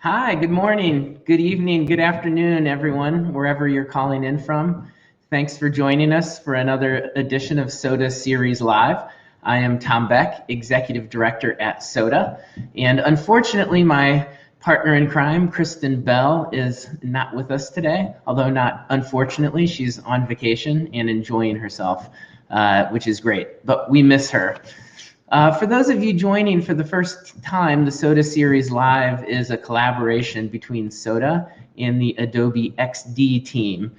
Hi, good morning, good evening, good afternoon, everyone, wherever you're calling in from. Thanks for joining us for another edition of SoDA Series Live. I am Tom Beck, Executive Director at SoDA, and unfortunately, my partner in crime, Kristen Bell, is not with us today, although not unfortunately, she's on vacation and enjoying herself, which is great, but we miss her. For those of you joining for the first time, the SoDA Series Live is a collaboration between SoDA and the Adobe XD team.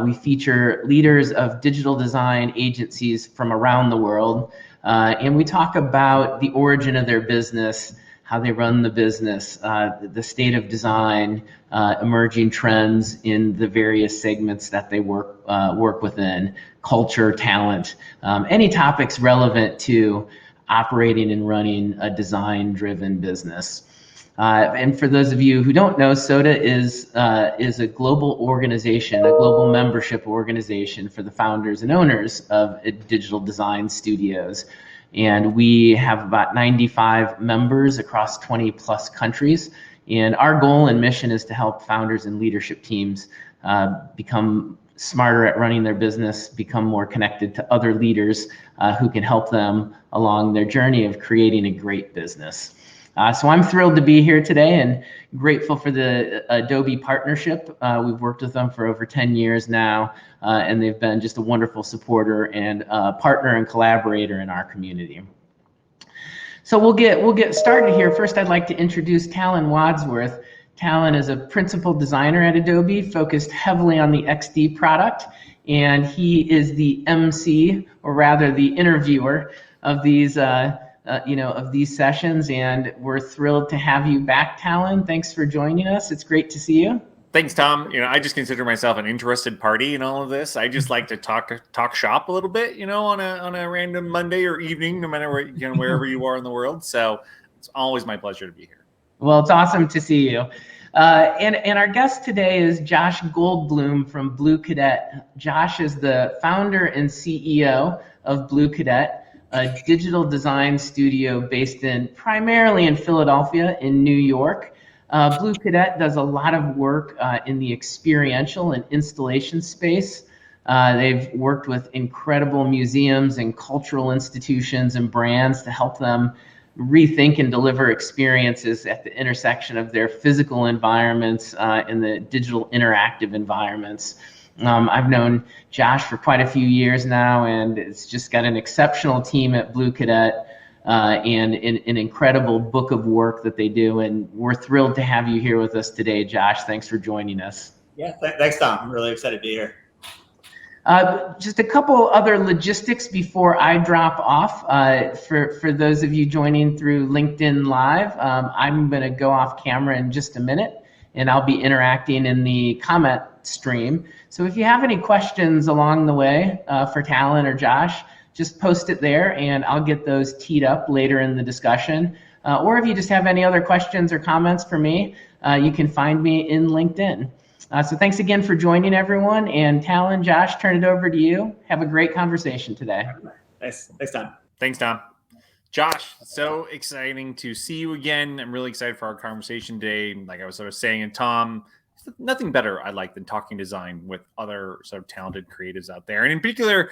We feature leaders of digital design agencies from around the world, and we talk about the origin of their business, how they run the business, the state of design, emerging trends in the various segments that they work within, culture, talent, any topics relevant to operating and running a design-driven business. And for those of you who don't know, SoDA is a global organization, a global membership organization for the founders and owners of digital design studios. And we have about 95 members across 20 plus countries. And our goal and mission is to help founders and leadership teams become smarter at running their business, become more connected to other leaders who can help them along their journey of creating a great business. So I'm thrilled to be here today and grateful for the Adobe partnership. We've worked with them for over 10 years now, and they've been just a wonderful supporter and partner and collaborator in our community. So we'll get started here. First, I'd like to introduce Talon Wadsworth. Talon is a principal designer at Adobe, focused heavily on the XD product, and he is the MC, or rather the interviewer, of these sessions. And we're thrilled to have you back, Talon. Thanks for joining us. It's great to see you. Thanks, Tom. I just consider myself an interested party in all of this. I just like to talk shop a little bit, on a random Monday or evening, no matter where, wherever you are in the world. So it's always my pleasure to be here. Well, it's awesome to see you. And our guest today is Josh Goldblum from Bluecadet. Josh is the founder and CEO of Bluecadet, a digital design studio based primarily in Philadelphia in New York. Bluecadet does a lot of work in the experiential and installation space. They've worked with incredible museums and cultural institutions and brands to help them rethink and deliver experiences at the intersection of their physical environments and the digital interactive environments. I've known Josh for quite a few years now, and it's just got an exceptional team at Bluecadet and an incredible book of work that they do. And we're thrilled to have you here with us today, Josh. Thanks for joining us. Yeah, thanks, Tom. I'm really excited to be here. Just a couple other logistics before I drop off. For those of you joining through LinkedIn Live, I'm going to go off camera in just a minute, and I'll be interacting in the comment stream. So if you have any questions along the way for Talon or Josh, just post it there, and I'll get those teed up later in the discussion. Or if you just have any other questions or comments for me, you can find me in LinkedIn. So thanks again for joining, everyone. And Talon, Josh, turn it over to you. Have a great conversation today. Thanks, Tom. Thanks, Tom. Josh, so exciting to see you again. I'm really excited for our conversation today. Like I was sort of saying, and Tom, nothing better I like than talking design with other sort of talented creatives out there. And in particular,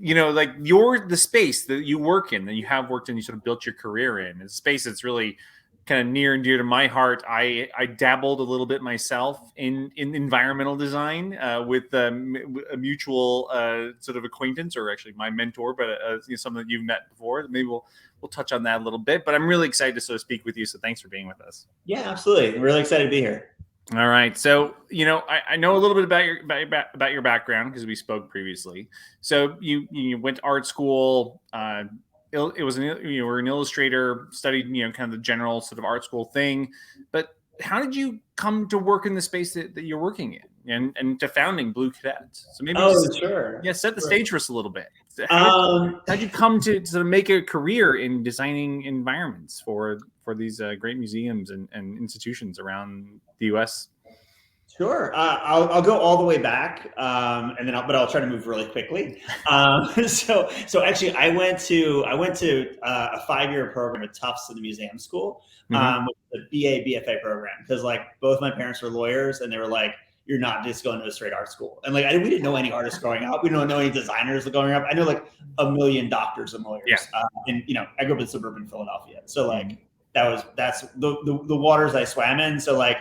like the space that you work in, that you have worked in, you sort of built your career in, is a space that's really kind of near and dear to my heart. I dabbled a little bit myself in environmental design with a mutual sort of acquaintance, or actually my mentor, but someone that you've met before. Maybe we'll touch on that a little bit. But I'm really excited to sort of speak with you. So thanks for being with us. Yeah, absolutely. I'm really excited to be here. All right. So, I know a little bit about your background because we spoke previously. So you went to art school. You were an illustrator, studied kind of the general sort of art school thing, but how did you come to work in the space that you're working in and to founding Bluecadet? So maybe set the stage for us a little bit. How'd you come to sort of make a career in designing environments for these great museums and institutions around the U.S.? Sure. I'll go all the way back, and then I'll try to move really quickly. So actually, I went to a 5-year program at Tufts in the museum school, with the BA/BFA program, because like both my parents were lawyers, and they were like, "You're not just going to a straight art school." And like we didn't know any artists growing up. We didn't know any designers growing up. I know like a million doctors and lawyers. Yeah. And I grew up in suburban Philadelphia, so like that's the waters I swam in. So like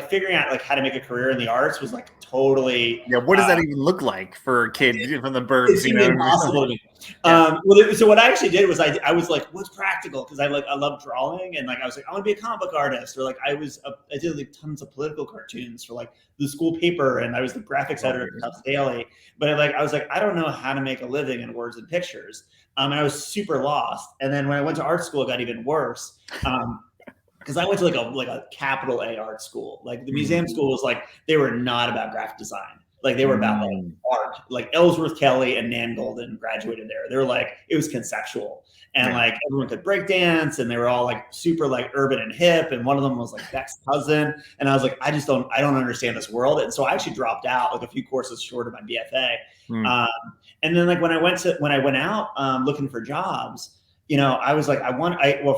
figuring out like how to make a career in the arts was like totally What does that even look like for a kid from the burbs? It's impossible to me. So what I actually did was I was like, what's practical? Because I love drawing, and like I was like, I want to be a comic book artist, or like I did like tons of political cartoons for like the school paper, and I was the graphics editor at Tufts Daily. But I was like, I don't know how to make a living in words and pictures, and I was super lost. And then when I went to art school, it got even worse. Because I went to like a capital A art school. Like the museum school was like, they were not about graphic design. Like they were about like art. Like Ellsworth Kelly and Nan Golden graduated there. They were like, it was conceptual. And like everyone could break dance, and they were all like super like urban and hip. And one of them was like Beck's cousin. And I was like, I don't understand this world. And so I actually dropped out like a few courses short of my BFA. And then like when I went out looking for jobs, I was like,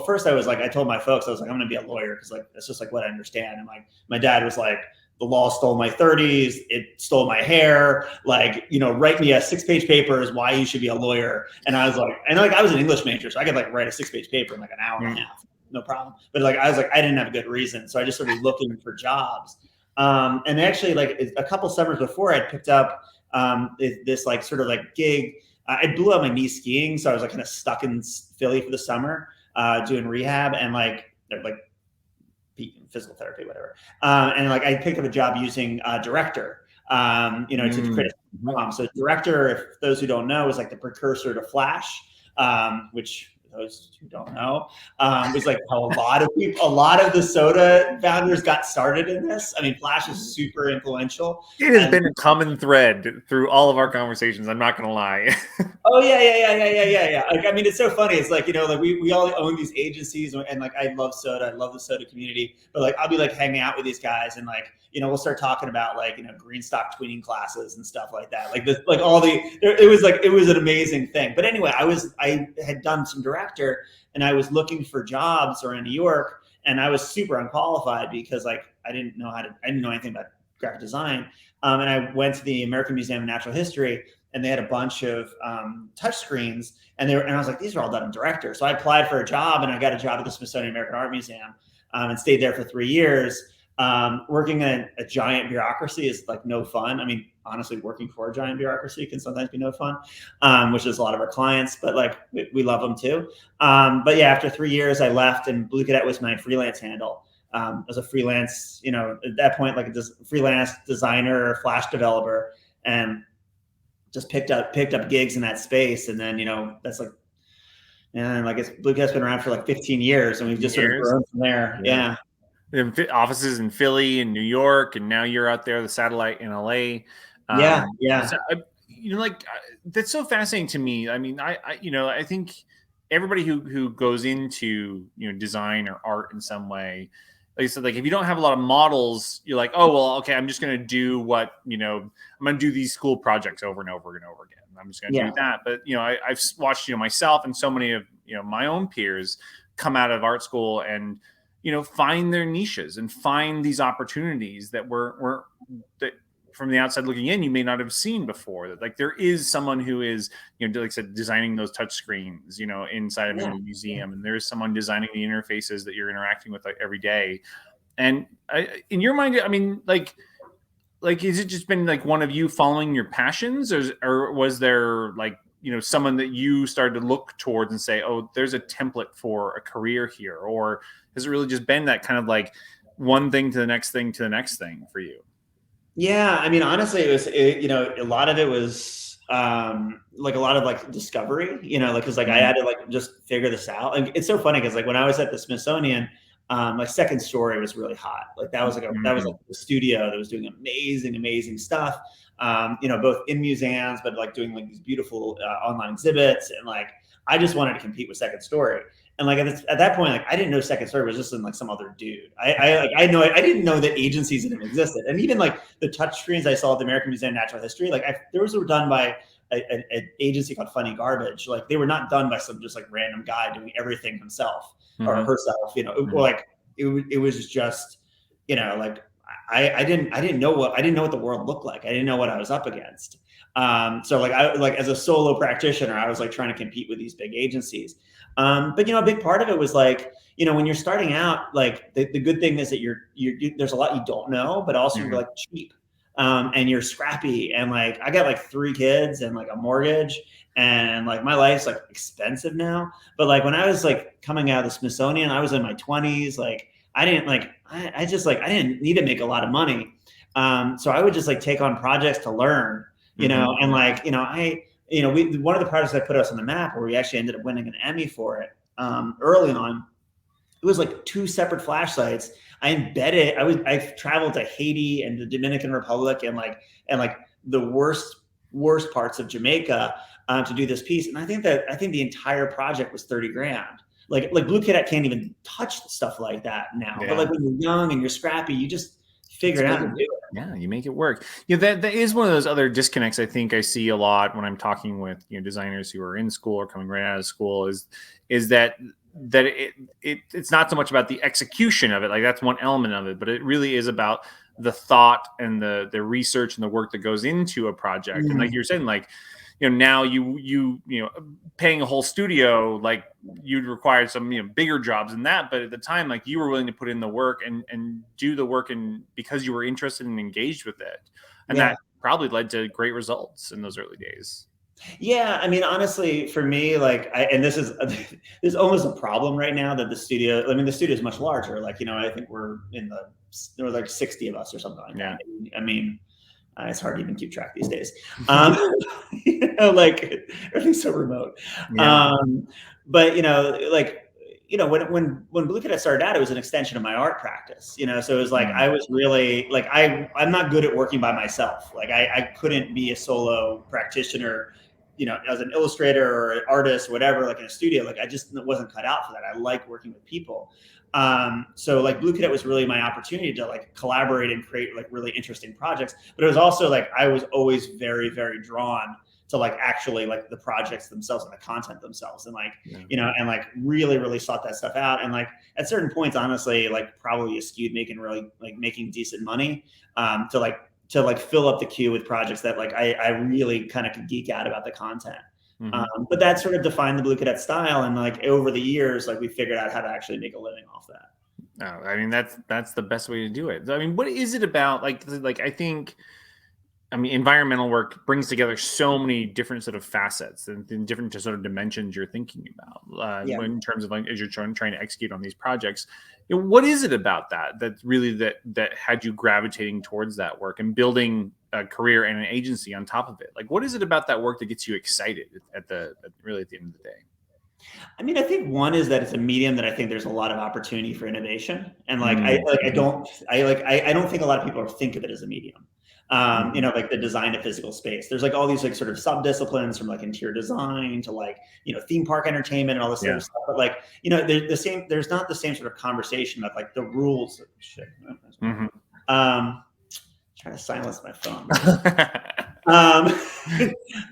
first I was like, I told my folks, I was like, I'm going to be a lawyer, because like, that's just like what I understand. And like, my dad was like, the law stole my 30s. It stole my hair. Like, write me a 6-page paper is why you should be a lawyer. And I was like, I was an English major, so I could like write a 6-page paper in like an hour and a half, no problem. But like, I was like, I didn't have a good reason. So I just started looking for jobs. And actually like a couple summers before, I'd picked up this like sort of like gig. I blew out my knee skiing, so I was like kind of stuck in Philly for the summer, doing rehab and like physical therapy, whatever. And like I picked up a job using Director, to create a ROM. So Director, if those who don't know, is like the precursor to Flash, which those who don't know, was like how a lot of the SoDA founders got started in this. I mean, Flash is super influential. It has been a common thread through all of our conversations. I'm not going to lie. Oh yeah. Like, I mean, it's so funny. It's like, like we all own these agencies, and like I love SoDA. I love the SoDA community. But like I'll be like hanging out with these guys, and like we'll start talking about like green stock tweening classes and stuff like that. Like this, like it was an amazing thing. But anyway, I had done some Director, and I was looking for jobs around New York, and I was super unqualified because like I didn't know anything about graphic design. And I went to the American Museum of Natural History, and they had a bunch of touch screens, and I was like, these are all done in Director. So I applied for a job, and I got a job at the Smithsonian American Art Museum, and stayed there for 3 years. Working in a giant bureaucracy is like no fun. I mean, honestly, working for a giant bureaucracy can sometimes be no fun, which is a lot of our clients, but like we love them too. But yeah, after 3 years, I left, and Bluecadet was my freelance handle. As a freelance, at that point, like a freelance designer, Flash developer, and just picked up gigs in that space. And then, that's like, and like Bluecadet's been around for like 15 years, and we've just sort of grown from there. Yeah. Offices in Philly and New York, and now you're out there, the satellite in LA. So, that's so fascinating to me. I mean, I think everybody who goes into design or art in some way, like I said, like if you don't have a lot of models, you're like, oh well, okay, I'm just going to do what I'm going to do these school projects over and over and over again. I'm just going to do that. But I've watched myself and so many of my own peers come out of art school and find their niches and find these opportunities that were that from the outside looking in, you may not have seen before. That like there is someone who is, like I said, designing those touch screens, inside of a museum, and there is someone designing the interfaces that you're interacting with like every day. And in your mind, I mean, like, has it just been like one of you following your passions, or was there like someone that you started to look towards and say, oh, there's a template for a career here, or has it really just been that kind of like one thing to the next thing to the next thing for you? Yeah, I mean, honestly, it was, a lot of it was like a lot of like discovery, because like I had to like just figure this out. And it's so funny because like when I was at the Smithsonian, my second story was really hot. Like that was like the studio that was doing amazing stuff. Both in museums, but like doing like these beautiful online exhibits, and like I just wanted to compete with Second Story. And like at that point, like I didn't know Second Story was just in like some other dude. I didn't know that agencies even existed. And even like the touch screens I saw at the American Museum of Natural History, like those were done by an agency called Funny Garbage. Like they were not done by some just like random guy doing everything himself or herself. You know, like it was just, you know, like I didn't know what the world looked like. I didn't know what I was up against. So like as a solo practitioner, I was like trying to compete with these big agencies. But you know, a big part of it was like, you know, when you're starting out, like the good thing is that there's a lot you don't know, but also you're like cheap, and you're scrappy. And like, I got like 3 kids and like a mortgage, and like my life's like expensive now. But like when I was like coming out of the Smithsonian, I was in my 20s. Like I didn't need to make a lot of money. So I would just like take on projects to learn, you know, and like, you know, one of the projects that put us on the map where we actually ended up winning an Emmy for it, early on, it was like 2 separate flash sites. I traveled to Haiti and the Dominican Republic and the worst parts of Jamaica, to do this piece. And I think the entire project was 30 grand. Like Bluecadet can't even touch stuff like that now. Yeah. But like when you're young and you're scrappy, you just figure it out and do it. Yeah, you make it work. Yeah, that is one of those other disconnects I think I see a lot when I'm talking with, you know, designers who are in school or coming right out of school is that it's not so much about the execution of it. Like that's one element of it, but it really is about the thought and the research and the work that goes into a project. And like you're saying, like, you know, now you know, paying a whole studio, like you'd require some, you know, bigger jobs than that. But at the time, like you were willing to put in the work and do the work, and because you were interested and engaged with it. And that probably led to great results in those early days. Yeah, I mean, honestly, for me, like, this is almost a problem right now that the studio is much larger. Like, you know, I think there were like 60 of us or something like that. I mean, it's hard to even keep track these days. You know, like everything's so remote. Yeah. But you know, like, you know, when Bluecadet started out, it was an extension of my art practice. You know, so it was like I was really like I'm not good at working by myself. Like I couldn't be a solo practitioner, you know, as an illustrator or an artist, whatever, like in a studio. Like I just wasn't cut out for that. I like working with people. So like Bluecadet was really my opportunity to like collaborate and create like really interesting projects. But it was also like I was always very, very drawn to like actually like the projects themselves and the content themselves, and like, you know, and like really, really sought that stuff out. And like at certain points, honestly, like probably skewed making decent money, to fill up the queue with projects that like I really kind of could geek out about the content. But that sort of defined the Bluecadet style. And like over the years, like we figured out how to actually make a living off that. No, I mean, that's the best way to do it. I mean, what is it about? Like I think, I mean, environmental work brings together so many different sort of facets and different sort of dimensions you're thinking about, in terms of like, as you're trying to execute on these projects. You know, what is it about that really that had you gravitating towards that work and building a career and an agency on top of it? Like, what is it about that work that gets you excited at the end of the day? I mean, I think one is that it's a medium that I think there's a lot of opportunity for innovation, and like I don't think a lot of people think of it as a medium. You know, like the design of physical space. There's like all these like sort of subdisciplines from like interior design to like, you know, theme park entertainment and all this sort of stuff. But like, you know, there's not the same sort of conversation about like the rules. Shit. Trying to silence my phone.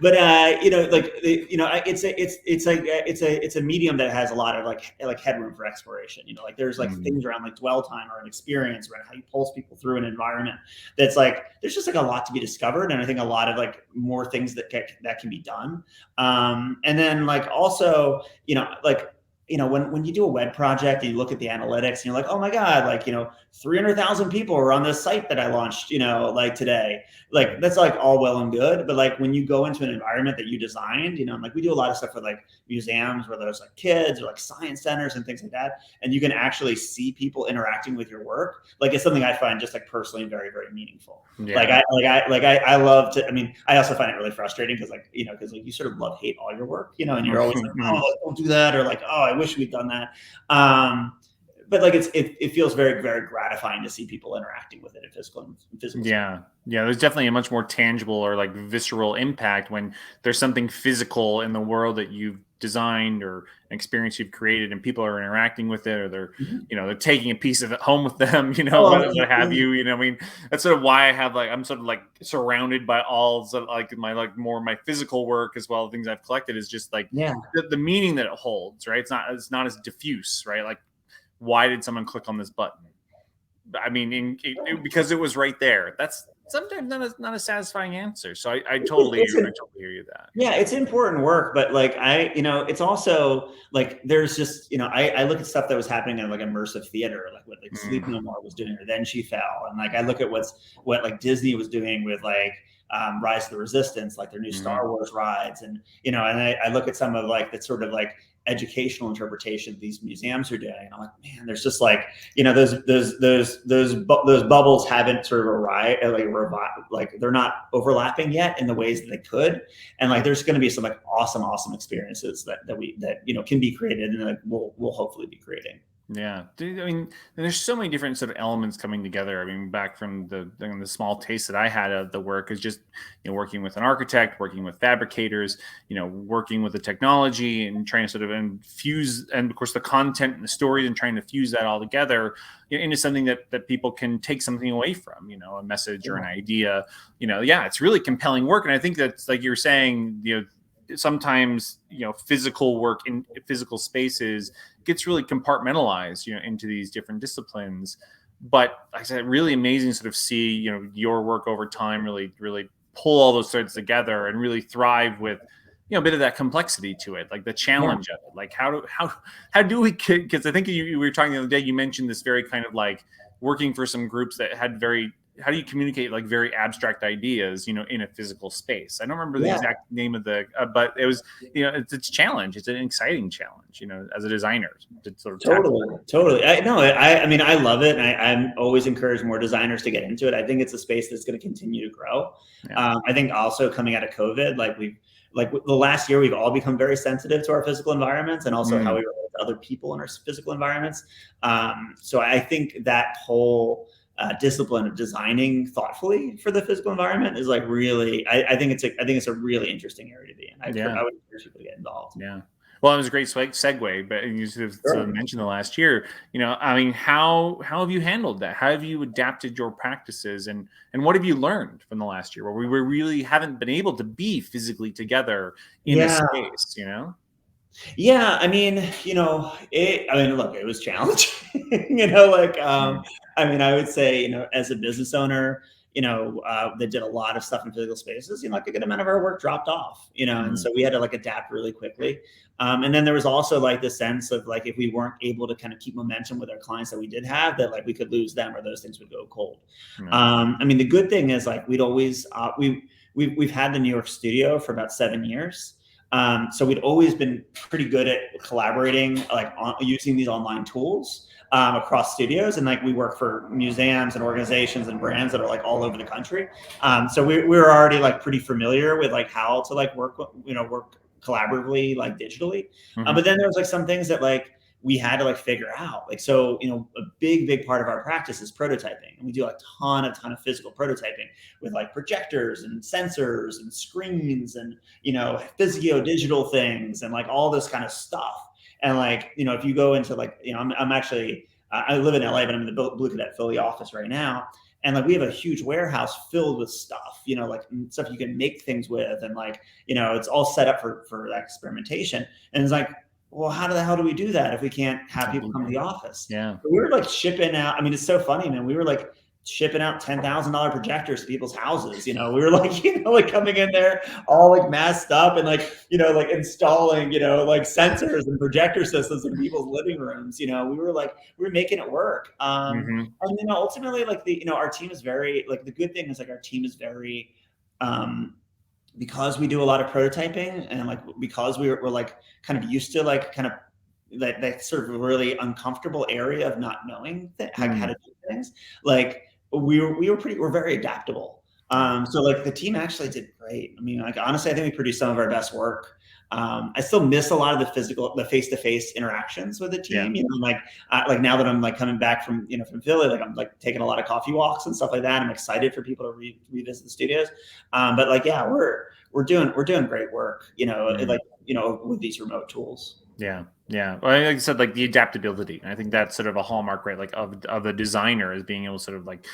But you know, like you know, it's a medium that has a lot of like headroom for exploration. You know, like there's like things around like dwell time or an experience, around how you pulse people through an environment. That's like there's just like a lot to be discovered, and I think a lot of like more things that can be done. And then like also, you know, like, you know, when you do a web project and you look at the analytics and you're like, oh my God, like, you know, 300,000 people were on this site that I launched, you know, like today. Like that's like all well and good. But like when you go into an environment that you designed, you know, like we do a lot of stuff with like museums where there's like kids or like science centers and things like that. And you can actually see people interacting with your work. Like it's something I find just like personally very, very meaningful. Yeah. I love to, I mean, I also find it really frustrating because like, you know, because like you sort of love hate all your work, you know, and you're always like, oh, don't do that. Or like, oh, I wish we'd done that. But like it feels very, very gratifying to see people interacting with it in physical. Yeah. There's definitely a much more tangible or like visceral impact when there's something physical in the world that you've designed or an experience you've created and people are interacting with it, or they're, they're taking a piece of it home with them, what have you, I mean, that's sort of why I have I'm sort of surrounded by all sort of my more my physical work as well. Things I've collected is just the meaning that it holds, right? It's not as diffuse, right? Like, why did someone click on this button? I mean, because it was right there. That's sometimes not a satisfying answer. So I totally hear you that. Yeah, it's important work, but it's also there's just, I look at stuff that was happening in immersive theater, what Sleep No More was doing, or Then She Fell, and I look at what Disney was doing with Rise of the Resistance, their new Star Wars rides, and and I look at some of that sort of educational interpretation these museums are doing, and I'm like, man, there's just those bubbles haven't sort of arrived, they're not overlapping yet in the ways that they could, and there's going to be some awesome experiences that can be created, and we'll hopefully be creating. Yeah, I mean, there's so many different sort of elements coming together. I mean, back from the small taste that I had of the work is just, working with an architect, working with fabricators, working with the technology and trying to sort of infuse, and of course the content and the stories, and trying to fuse that all together into something that people can take something away from, a message or an idea. It's really compelling work. And I think that's, like you're saying, sometimes physical work in physical spaces gets really compartmentalized into these different disciplines, but like I said, really amazing to sort of see your work over time really pull all those threads together and really thrive with a bit of that complexity to it, like the challenge of it, how do we, because I think we were talking the other day, you mentioned this very kind of working for some groups that had how do you communicate very abstract ideas, in a physical space? I don't remember the exact name of but it was, it's a challenge. It's an exciting challenge, as a designer to sort of totally. I mean, I love it. And I'm always encourage more designers to get into it. I think it's a space that's going to continue to grow. Yeah. I think also coming out of COVID, the last year, we've all become very sensitive to our physical environments, and also how we relate to other people in our physical environments. So I think that whole discipline of designing thoughtfully for the physical environment is really, I think it's a really interesting area to be in. I would encourage people to get involved. Yeah. Well, it was a great segue, but you sort of mentioned the last year, I mean, how have you handled that? How have you adapted your practices, and what have you learned from the last year where we really haven't been able to be physically together in a space, Yeah, I mean, look, it was challenging. I mean, I would say, as a business owner, that did a lot of stuff in physical spaces, a good amount of our work dropped off, and so we had to adapt really quickly. And then there was also the sense of if we weren't able to kind of keep momentum with our clients that we did have, that we could lose them, or those things would go cold. I mean, the good thing is we'd always, we've had the New York studio for about 7 years. So we'd always been pretty good at collaborating, using these online tools across studios, and we work for museums and organizations and brands that are all over the country. So we were already pretty familiar with how to work collaboratively digitally. But then there was some things that we had to figure out. So, a big part of our practice is prototyping. And we do a ton of physical prototyping with projectors and sensors and screens and, physio-digital things and all this kind of stuff. And if you go into I'm actually, I live in LA, but I'm in the Bluecadet Philly office right now. And we have a huge warehouse filled with stuff, stuff you can make things with. And it's all set up for experimentation. And it's well, how the hell do we do that if we can't have people come to the office? Yeah. So we were shipping out. I mean, it's so funny, man. We were shipping out $10,000 projectors to people's houses. We were coming in there all masked up and installing, sensors and projector systems in people's living rooms. We were making it work. And then ultimately, our team is very, the good thing is our team is very, because we do a lot of prototyping, and because we're kind of used to that sort of really uncomfortable area of not knowing how to do things. We're very adaptable. So the team actually did great. I mean, honestly, I think we produced some of our best work. I still miss a lot of the face-to-face interactions with the team. Now that I'm coming back from from Philly, I'm taking a lot of coffee walks and stuff like that. I'm excited for people to revisit the studios. But we're doing great work, like, with these remote tools. Yeah. Well, like I said, like the adaptability. I think that's sort of a hallmark, right? Like of a designer, is being able sort of like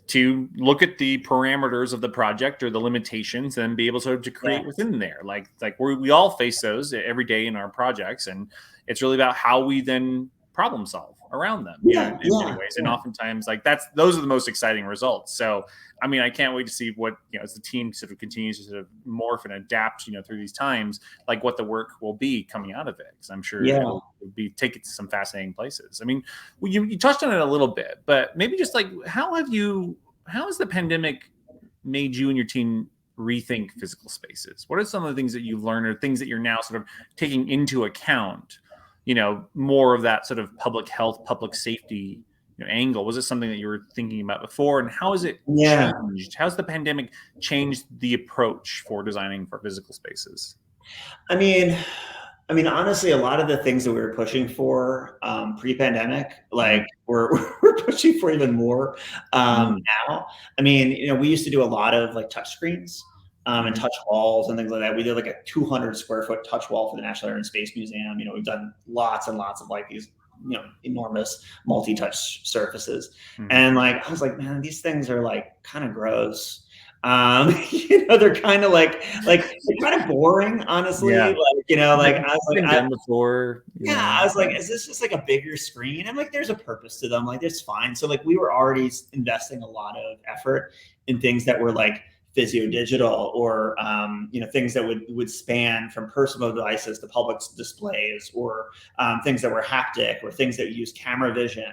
to look at the parameters of the project or the limitations and be able sort of to create within there. Like we all face those every day in our projects, and it's really about how we then problem solve around them in many ways. And oftentimes, like those are the most exciting results. So I mean, I can't wait to see what, as the team sort of continues to sort of morph and adapt, through these times, like what the work will be coming out of it. Because I'm sure it'll be take it to some fascinating places. I mean, you touched on it a little bit, but maybe just like how has the pandemic made you and your team rethink physical spaces? What are some of the things that you've learned, or things that you're now sort of taking into account, more of that sort of public health, public safety angle? Was it something that you were thinking about before, and how has it changed? How's the pandemic changed the approach for designing for physical spaces? I mean, honestly, a lot of the things that we were pushing for pre-pandemic, like we're pushing for even more now. I mean, we used to do a lot of like touch screens and touch walls and things like that. We did like a 200 square foot touch wall for the National Air and Space Museum. We've done lots and lots of like these enormous multi-touch surfaces. And like I was like, man, these things are like kind of gross. They're kind of like they're kind of boring, honestly. Like, like I was like, done before. I was like, is this just like a bigger screen? I'm like, there's a purpose to them. Like, it's fine. So like we were already investing a lot of effort in things that were like physio-digital, or things that would span from personal devices to public displays, or things that were haptic, or things that use camera vision.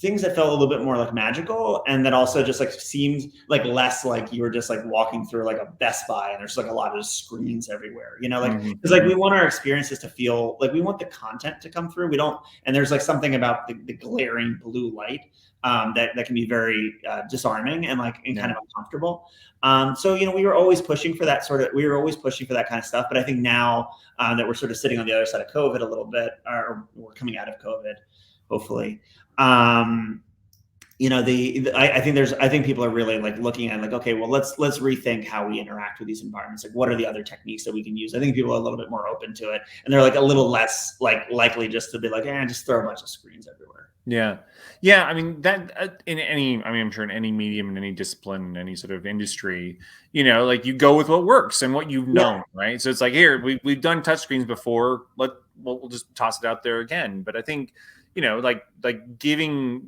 Things that felt a little bit more like magical, and that also just like seemed like less like you were just like walking through like a Best Buy and there's like a lot of screens everywhere, because like we want our experiences to feel like, we want the content to come through. We don't, and there's like something about the glaring blue light that can be very disarming and kind of uncomfortable. So we were always pushing for that kind of stuff. But I think now that we're sort of sitting on the other side of COVID a little bit, or we're coming out of COVID, hopefully. I think people are really like looking at like, okay, well, let's rethink how we interact with these environments. Like, what are the other techniques that we can use? I think people are a little bit more open to it, and they're like a little less like likely just to be like, just throw a bunch of screens everywhere. Yeah. I mean, that I'm sure in any medium, in any discipline, in any sort of industry, like you go with what works and what you've known, right? So it's like, here, we've done touchscreens before. We'll just toss it out there again. But I think, like giving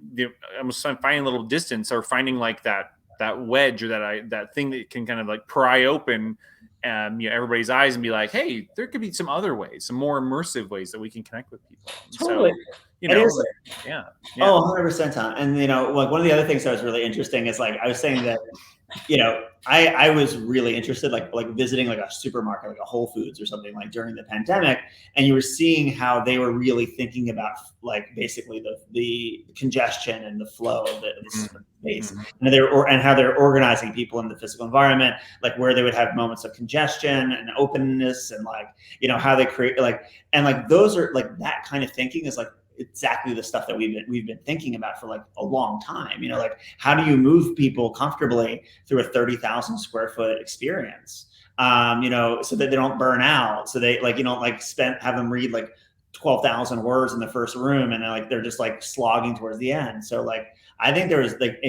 almost finding a little distance, or finding like that wedge, or that thing that can kind of like pry open everybody's eyes and be like, hey, there could be some other ways, some more immersive ways that we can connect with people. Totally. So, Oh, 100%, Tom. And like one of the other things that was really interesting is like I was saying that I was really interested like visiting like a supermarket, like a Whole Foods or something, like during the pandemic, and you were seeing how they were really thinking about like basically the congestion and the flow of the space, and how they're organizing people in the physical environment, like where they would have moments of congestion and openness, and like how they create those are like that kind of thinking is like exactly the stuff that we've been thinking about for like a long time. Like how do you move people comfortably through a 30,000 square foot experience, so that they don't burn out, so they like have them read like 12,000 words in the first room, and they're just like slogging towards the end. So like I think there's like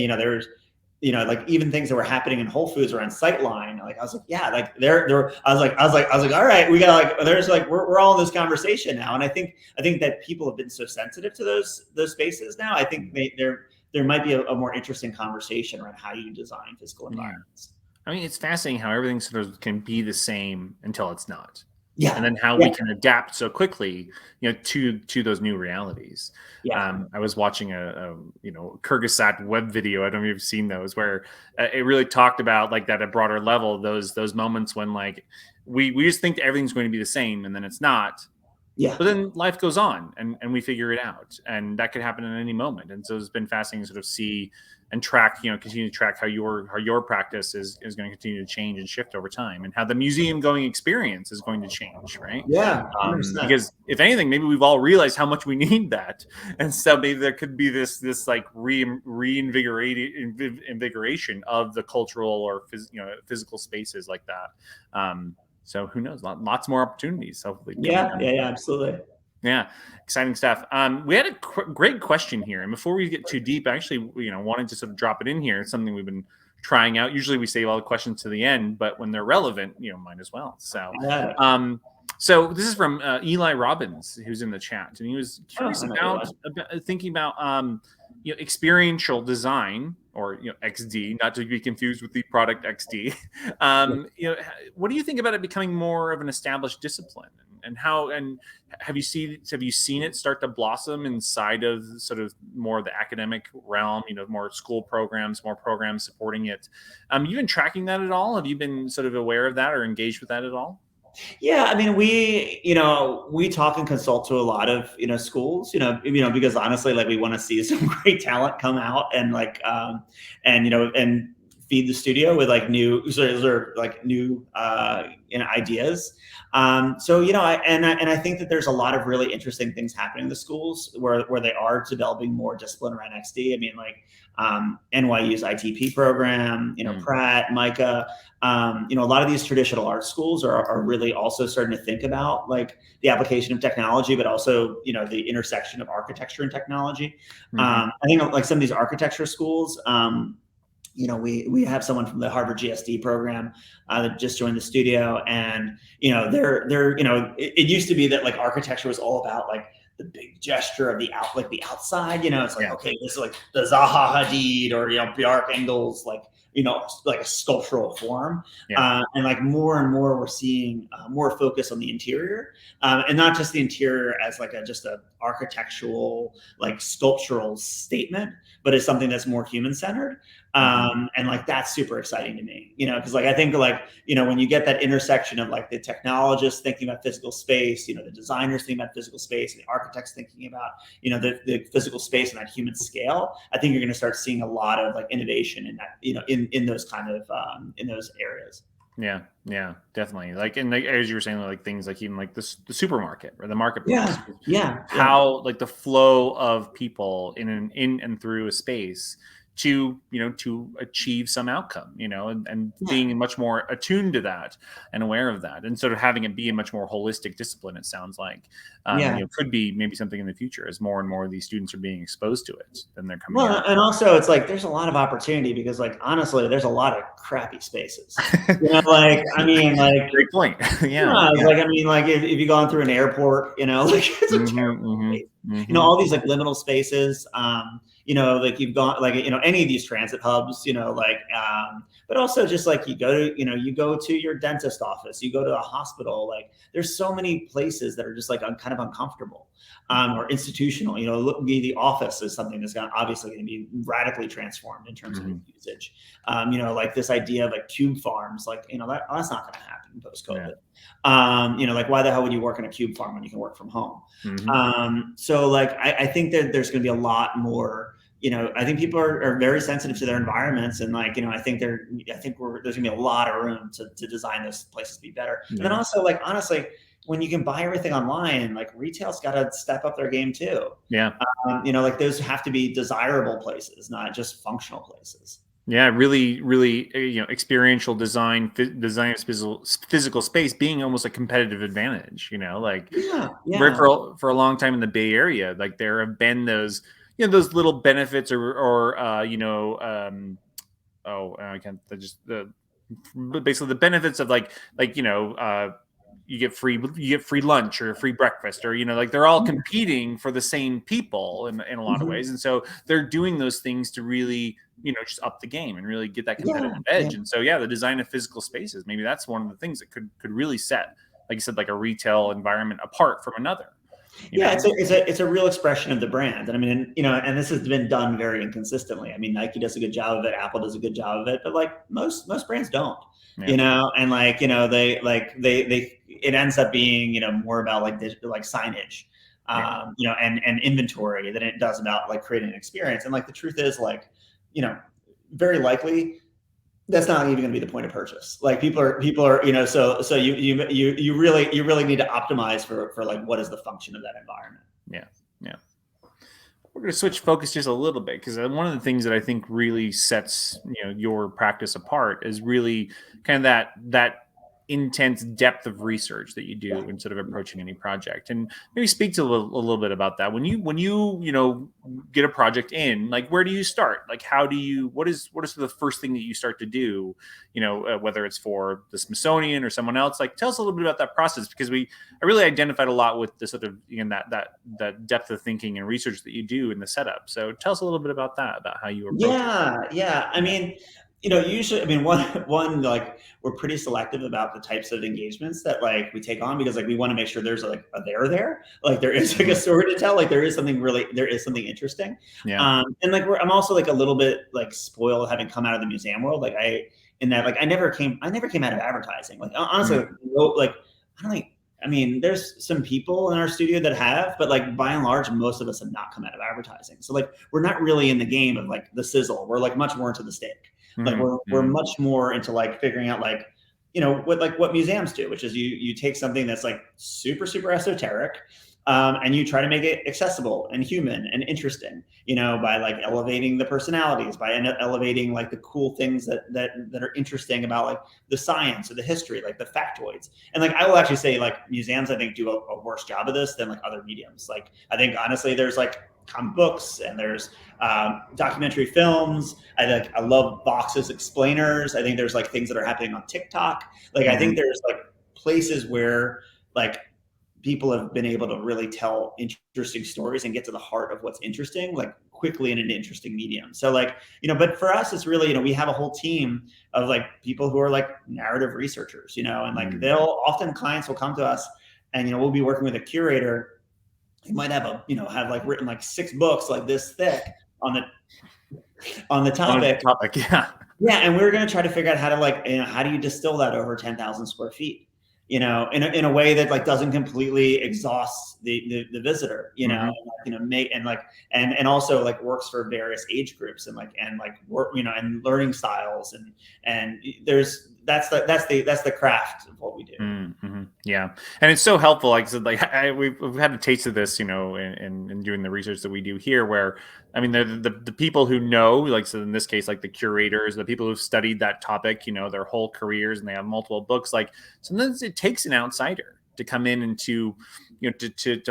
even things that were happening in Whole Foods or on Sightline. Like I was like, yeah, like I was like, all right, we got like, there's like, we're all in this conversation now. And I think that people have been so sensitive to those spaces now. I think there might be a more interesting conversation around how you design physical environments. I mean, it's fascinating how everything sort of can be the same until it's not. Yeah. And then how we can adapt so quickly, to those new realities. Yeah. I was watching a Kyrgyzstan web video. I don't know if you've seen those, where it really talked about like that at a broader level, those moments when like we just think everything's going to be the same, and then it's not. Yeah. But then life goes on and we figure it out, and that could happen at any moment. And so it's been fascinating to sort of see and track, continue to track how your practice is going to continue to change and shift over time, and how the museum going experience is going to change, right? Yeah. 100%. Because if anything, maybe we've all realized how much we need that, and so maybe there could be this like reinvigoration of the cultural or physical spaces like that. So who knows? Lots more opportunities. Hopefully. Yeah, absolutely. Yeah, exciting stuff. We had a great question here, and before we get too deep, I actually, wanted to sort of drop it in here. It's something we've been trying out. Usually, we save all the questions to the end, but when they're relevant, might as well. So, so this is from Eli Robbins, who's in the chat, and he was curious about thinking about experiential design, or XD, not to be confused with the product XD. What do you think about it becoming more of an established discipline, and how? And have you seen it start to blossom inside of sort of more of the academic realm? More school programs, more programs supporting it. You been tracking that at all? Have you been sort of aware of that or engaged with that at all? Yeah, I mean, we talk and consult to a lot of schools, because honestly, like, we want to see some great talent come out and and feed the studio with like new ideas. I think that there's a lot of really interesting things happening in the schools where they are developing more discipline around XD. I mean, like NYU's ITP program, Pratt, Micah. A lot of these traditional art schools are really also starting to think about like the application of technology, but also the intersection of architecture and technology. I think like some of these architecture schools. We have someone from the Harvard GSD program that just joined the studio, and it used to be that like architecture was all about like the big gesture of the outside. It's like, okay, this is like the Zaha Hadid or Bjarke Ingels, like a sculptural form. And like more and more we're seeing more focus on the interior, and not just the interior as like just a architectural, like sculptural statement, but it's something that's more human centered. And like, that's super exciting to me, because like, I think like, when you get that intersection of like the technologists thinking about physical space, the designers thinking about physical space, and the architects thinking about, the physical space and that human scale, I think you're going to start seeing a lot of like innovation in that, in those kind of, in those areas. Yeah, definitely. Like, and like, as you were saying, like things like even like the supermarket or the marketplace. How like the flow of people in and through a space to achieve some outcome, and being much more attuned to that and aware of that, and sort of having it be a much more holistic discipline. It sounds like could be maybe something in the future as more and more of these students are being exposed to it, then they're coming out. And also it's like there's a lot of opportunity, because like honestly there's a lot of crappy spaces. Like, I mean, like, great point. Like, I mean, like if you go through an airport, like it's a terrible space. All these like liminal spaces, like you've gone like, any of these transit hubs, but also just like you go to your dentist office, you go to a hospital, like there's so many places that are just like kind of uncomfortable, or institutional. The office is something that's obviously going to be radically transformed in terms of usage. Like this idea of like cube farms, like, that's not going to happen post-COVID. Like why the hell would you work in a cube farm when you can work from home? So like, I think that there's going to be a lot more, I think people are very sensitive to their environments, and like, I think there's gonna be a lot of room to design those places to be better. And then also, like, honestly, when you can buy everything online, like retail's got to step up their game too. Like those have to be desirable places, not just functional places. Really, experiential design of physical space being almost a competitive advantage. For a long time in the Bay Area, like there have been those, those little benefits, basically the benefits of you get free lunch or free breakfast, or like they're all competing for the same people in a lot of ways, and so they're doing those things to really just up the game and really get that competitive edge. And so the design of physical spaces, maybe that's one of the things that could really set, like you said, like a retail environment apart from another. Yeah, it's a real expression of the brand. And I mean, and this has been done very inconsistently. I mean, Nike does a good job of it, Apple does a good job of it, but like most brands don't, and like, they it ends up being, more about like digital, like signage, and inventory than it does about like creating an experience. And like the truth is, like, very likely that's not even going to be the point of purchase. Like people are, so you really need to optimize for like, what is the function of that environment? Yeah. We're going to switch focus just a little bit, because one of the things that I think really sets your practice apart is really kind of that intense depth of research that you do in sort of approaching any project. And maybe speak to a little bit about that. When you get a project in, like, where do you start? Like, what is the first thing that you start to do, whether it's for the Smithsonian or someone else? Like, tell us a little bit about that process, because I really identified a lot with the sort of, that depth of thinking and research that you do in the setup. So tell us a little bit about that, about how you approach it. Yeah. I mean, usually, I mean, one, like, we're pretty selective about the types of engagements that like we take on, because like we want to make sure there's like a there, like there is like a story to tell, like there is something interesting. Yeah. And like I'm also like a little bit like spoiled having come out of the museum world. Like I never came out of advertising. Like honestly, like I don't think. I mean, there's some people in our studio that have, but like by and large, most of us have not come out of advertising. So like we're not really in the game of like the sizzle. We're like much more into the steak. Like we're much more into like figuring out like, what museums do, which is you take something that's like super, super esoteric, and you try to make it accessible and human and interesting, by like elevating the personalities, by elevating like the cool things that are interesting about like the science or the history, like the factoids. And like I will actually say, like, museums I think do a worse job of this than like other mediums. Like I think honestly there's like comic books and there's documentary films. I love Vox's explainers. I think there's like things that are happening on TikTok. Like I think there's like places where like people have been able to really tell interesting stories and get to the heart of what's interesting, like quickly in an interesting medium. So like, but for us, it's really, we have a whole team of like people who are like narrative researchers, and like clients will come to us and, we'll be working with a curator. He might have written like 6 books like this thick on the topic. Yeah. Yeah. And we're going to try to figure out how to like, how do you distill that over 10,000 square feet? In a way that like doesn't completely exhaust the visitor, and also like works for various age groups and work, and learning styles and that's the craft of what we do. Mm-hmm. Yeah, and it's so helpful. Like I said, we've had a taste of this, in doing the research that we do here. Where I mean, the people who know, like, so in this case, like the curators, the people who've studied that topic, their whole careers, and they have multiple books. Like sometimes it takes an outsider to come in and to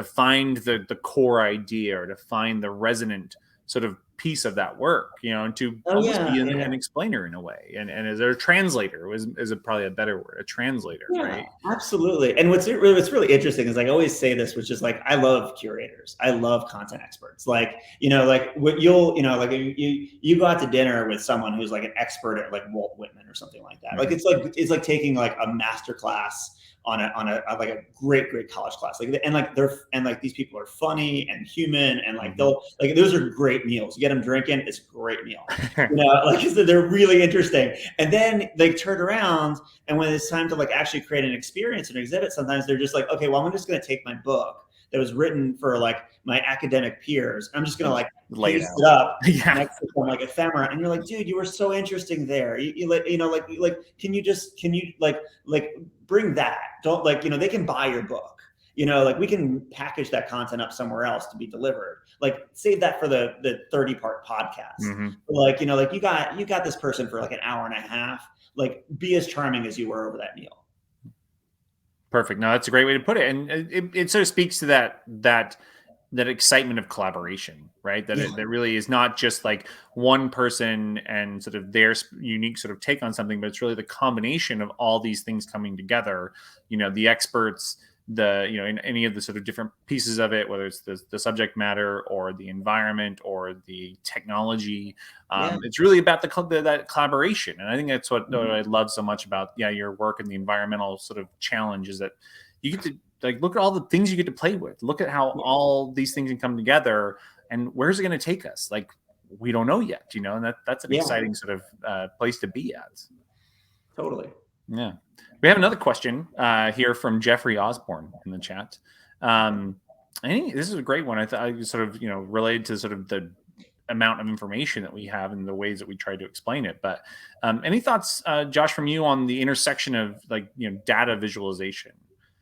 find the core idea, or to find the resonant sort of piece of that work, and to almost be an explainer in a way, and as a translator is probably a better word, a translator, right? Absolutely. And what's really interesting is, like, I always say this, which is like, I love curators, I love content experts. Like, like what you go out to dinner with someone who's like an expert at like Walt Whitman or something like that. Like it's like taking like a master class on a great college class. Like these people are funny and human, and like those are great meals. You get them drinking, it's a great meal. Like they're really interesting. And then they turn around, and when it's time to like actually create an experience and exhibit, sometimes they're just like, okay, well, I'm just going to take my book that was written for like my academic peers. I'm just gonna like paste it up next to them like ephemera. And you're like, dude, you were so interesting there. Can you bring that? Don't they can buy your book. Like we can package that content up somewhere else to be delivered. Like save that for the 30-part podcast. Like, you got this person for like an hour and a half. Like be as charming as you were over that meal. Perfect. No, that's a great way to put it. And it sort of speaks to that excitement of collaboration, right? That it really is not just like one person and sort of their unique sort of take on something, but it's really the combination of all these things coming together, the experts, in any of the sort of different pieces of it, whether it's the subject matter or the environment or the technology. It's really about that collaboration. And I think that's what I love so much about your work and the environmental sort of challenge is that you get to like look at all the things you get to play with. Look at how all these things can come together, and where's it going to take us? Like, we don't know yet, and that's an exciting sort of place to be at. Totally. Yeah. We have another question here from Jeffrey Osborne in the chat. I think this is a great one. I thought sort of, related to sort of the amount of information that we have and the ways that we try to explain it. But any thoughts, Josh, from you on the intersection of data visualization,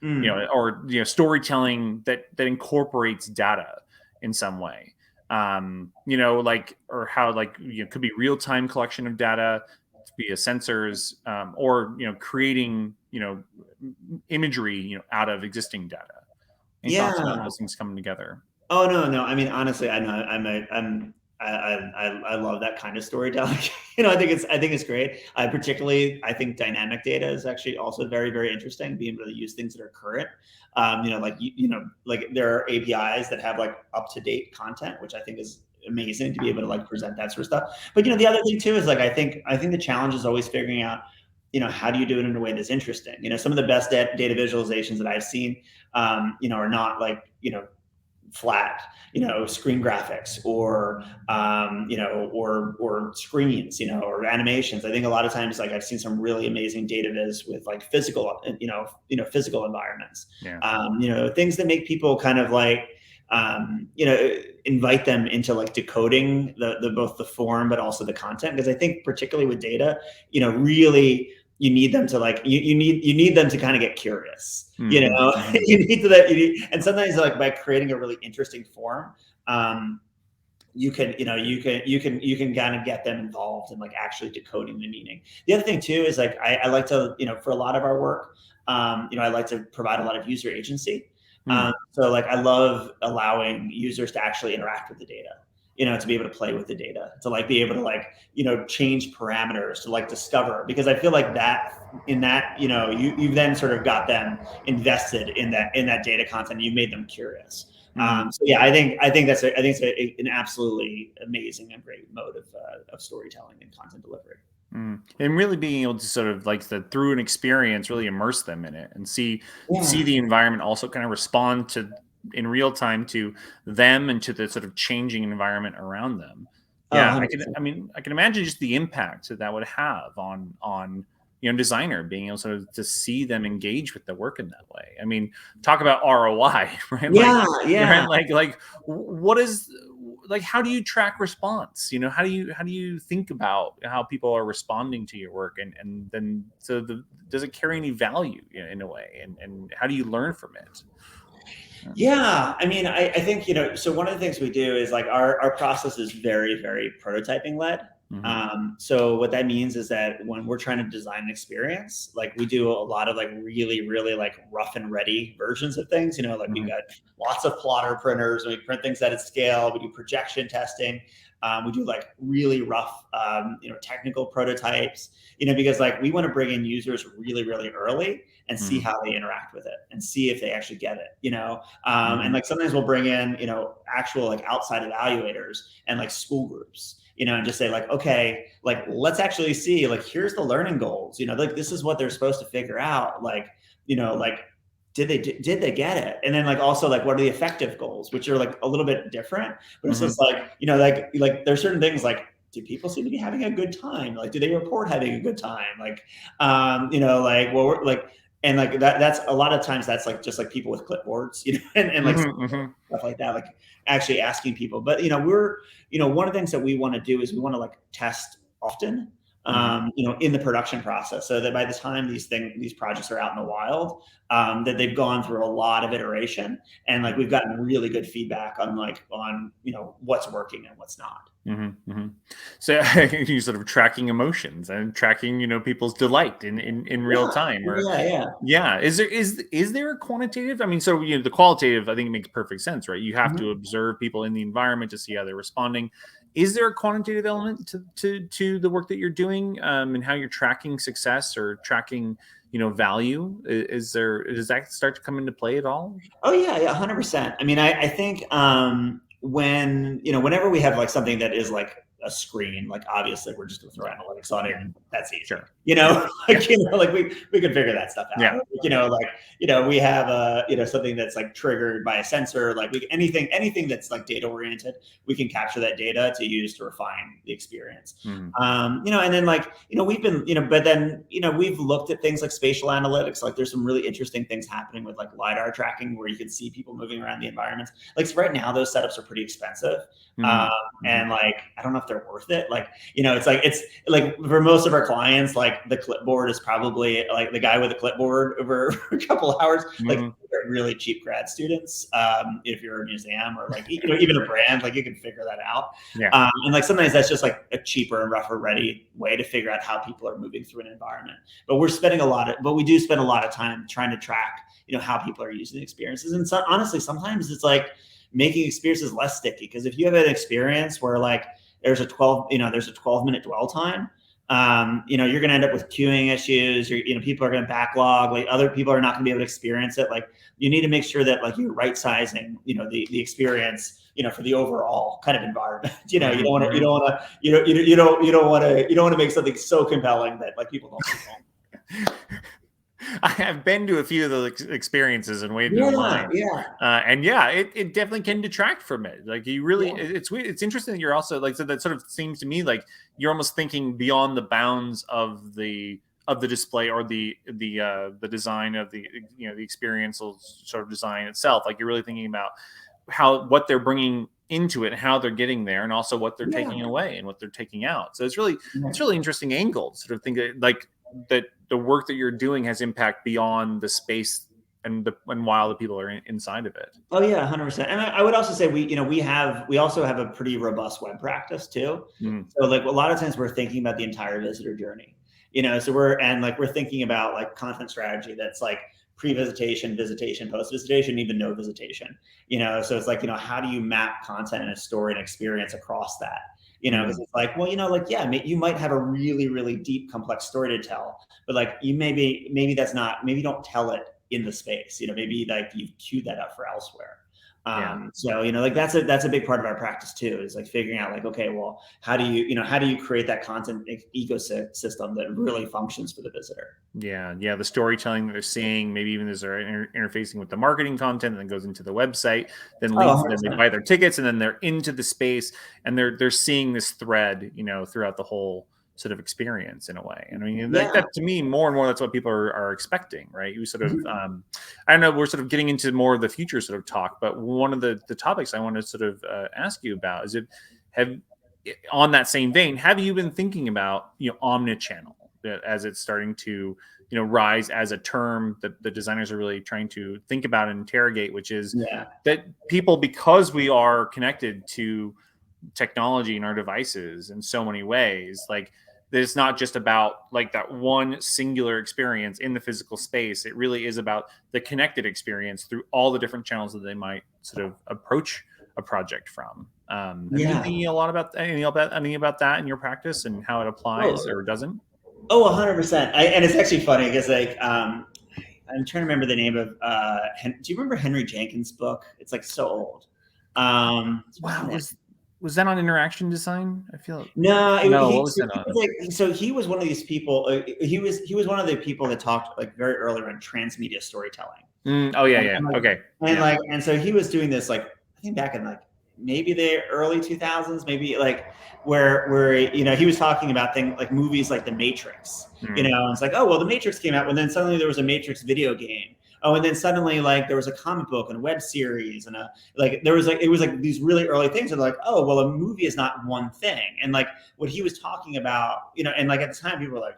or storytelling that incorporates data in some way, or how it could be real-time collection of data via sensors, or creating imagery out of existing data. Any thoughts about those things coming together? Oh no! I mean, honestly, I know I love that kind of storytelling. I think it's great. I think dynamic data is actually also very, very interesting. Being able to use things that are current. Like there are APIs that have like up to date content, which I think is amazing to be able to present that sort of stuff. But the other thing too is I think the challenge is always figuring out how do you do it in a way that's interesting. Some of the best data visualizations that I've seen are not flat screen graphics or or screens or animations. I think a lot of times I've seen some really amazing data viz with physical physical environments, things that make people kind of invite them into decoding the both the form but also the content, because I think particularly with data really you need them to you need them to kind of get curious. Mm-hmm. And sometimes by creating a really interesting form, you can kind of get them involved in actually decoding the meaning. The other thing too is I like to for a lot of our work, I like to provide a lot of user agency. So I love allowing users to actually interact with the data. To be able to play with the data, to be able to change parameters, to discover, because I feel that you've then sort of got them invested in that data content. You made them curious. So yeah, I think it's an absolutely amazing and great mode of storytelling and content delivery. And really being able to sort of through an experience, really immerse them in it and see the environment also kind of respond to in real time to them and to the sort of changing environment around them. Yeah, I can imagine just the impact that would have on designer being able to see them engage with the work in that way. I mean, talk about ROI, right? Right? What is how do you track response? How do you think about how people are responding to your work, and then does it carry any value in a way, and how do you learn from it? Yeah, I mean, I think so one of the things we do is our process is very, very prototyping led. So what that means is that when we're trying to design an experience, we do a lot of really, really rough and ready versions of things. We've got lots of plotter printers, and we print things at a scale. We do projection testing. We do really rough, technical prototypes, because we want to bring in users really, really early and see how they interact with it and see if they actually get it, and sometimes we'll bring in, actual outside evaluators and school groups, and just say okay, let's actually see, here's the learning goals, this is what they're supposed to figure out. Did they get it? And then also what are the effective goals, which are a little bit different, but it's just there's certain things do people seem to be having a good time? Do they report having a good time? And that's a lot of times that's just people with clipboards, and stuff like that, actually asking people. But we're one of the things that we want to do is we want to test often, in the production process, so that by the time these projects are out in the wild, that they've gone through a lot of iteration, and we've gotten really good feedback on what's working and what's not. So you sort of tracking emotions and tracking people's delight in real time. Or is there a quantitative? I mean, so the qualitative, I think it makes perfect sense, right? You have to observe people in the environment to see how they're responding. Is there a quantitative element to the work that you're doing, and how you're tracking success or tracking value? Does that start to come into play at all? Oh yeah, 100%. I mean, I think when whenever we have something that is a screen, like obviously we're just going to throw analytics on it, and that's easy. Sure. Like we can figure that stuff out. Yeah. We have something that's like triggered by a sensor, like anything that's like data oriented, we can capture that data to use to refine the experience. And then we've been, but then, we've looked at things like spatial analytics. Like there's some really interesting things happening with like LiDAR tracking where you can see people moving around the environments. Like so right now, those setups are pretty expensive. And like, I don't know if they're worth it. Like, it's like for most of our clients, like the clipboard is probably like the guy with a clipboard over a couple of hours, like they're really cheap grad students. If you're a museum or like, even a brand, like you can figure that out. And like sometimes that's just like a cheaper and rougher ready way to figure out how people are moving through an environment. But we do spend a lot of time trying to track, how people are using the experiences. And so honestly, sometimes it's like making experiences less sticky. Because if you have an experience where like there's a 12-minute dwell time, you're going to end up with queuing issues. People are going to backlog. Like other people are not going to be able to experience it. Like you need to make sure that like you're right sizing, the experience, for the overall kind of environment. You don't want to make something so compelling that like people don't go home. I have been to a few of those experiences and waited in line. It definitely can detract from it. Like you really, it's weird. It's interesting that you're also like, so that sort of seems to me like you're almost thinking beyond the bounds of the display or the design of the experiential sort of design itself. Like you're really thinking about what they're bringing into it and how they're getting there, and also what they're taking away and what they're taking out. So it's really interesting angle to sort of think like that the work that you're doing has impact beyond the space and while the people are inside of it. Oh yeah, 100%. And I would also say we also have a pretty robust web practice too. So like a lot of times we're thinking about the entire visitor journey, so we're thinking about like content strategy that's like pre-visitation, visitation, post-visitation, even no visitation, so it's like, how do you map content and a story and experience across that? Because it's like, well, you might have a really, really deep, complex story to tell, but like maybe you don't tell it in the space, maybe like you've queued that up for elsewhere. So, like that's a big part of our practice too, is like figuring out like, okay, well, how do you create that content ecosystem that really functions for the visitor? Yeah. The storytelling that they're seeing, maybe even as they're interfacing with the marketing content, and then goes into the website, then leads them, they buy their tickets, and then they're into the space, and they're seeing this thread, throughout the whole sort of experience in a way. And I mean, that to me, more and more, that's what people are expecting, right? You sort of, I don't know, we're sort of getting into more of the future sort of talk, but one of the topics I want to sort of ask you about is on that same vein, have you been thinking about, omnichannel as it's starting to, rise as a term that the designers are really trying to think about and interrogate, which is that people, because we are connected to technology and our devices in so many ways, like that it's not just about like that one singular experience in the physical space. It really is about the connected experience through all the different channels that they might sort of approach a project from. Have you thinking a lot about anything about that in your practice and how it applies or doesn't? Oh, 100%. And it's actually funny because like, I'm trying to remember the name of, do you remember Henry Jenkins' book? It's like so old. Wow. Was that on interaction design? I feel what was that on? So he was one of these people. He was one of the people that talked like very early on transmedia storytelling. And so he was doing this like I think back in like maybe the early 2000s, maybe like where he was talking about things like movies like The Matrix. And it's like, oh well, The Matrix came out, and then suddenly there was a Matrix video game. Oh, and then suddenly, like, there was a comic book and a web series, and it was like these really early things. And like, oh, well, a movie is not one thing. And like what he was talking about, and like at the time, people were like,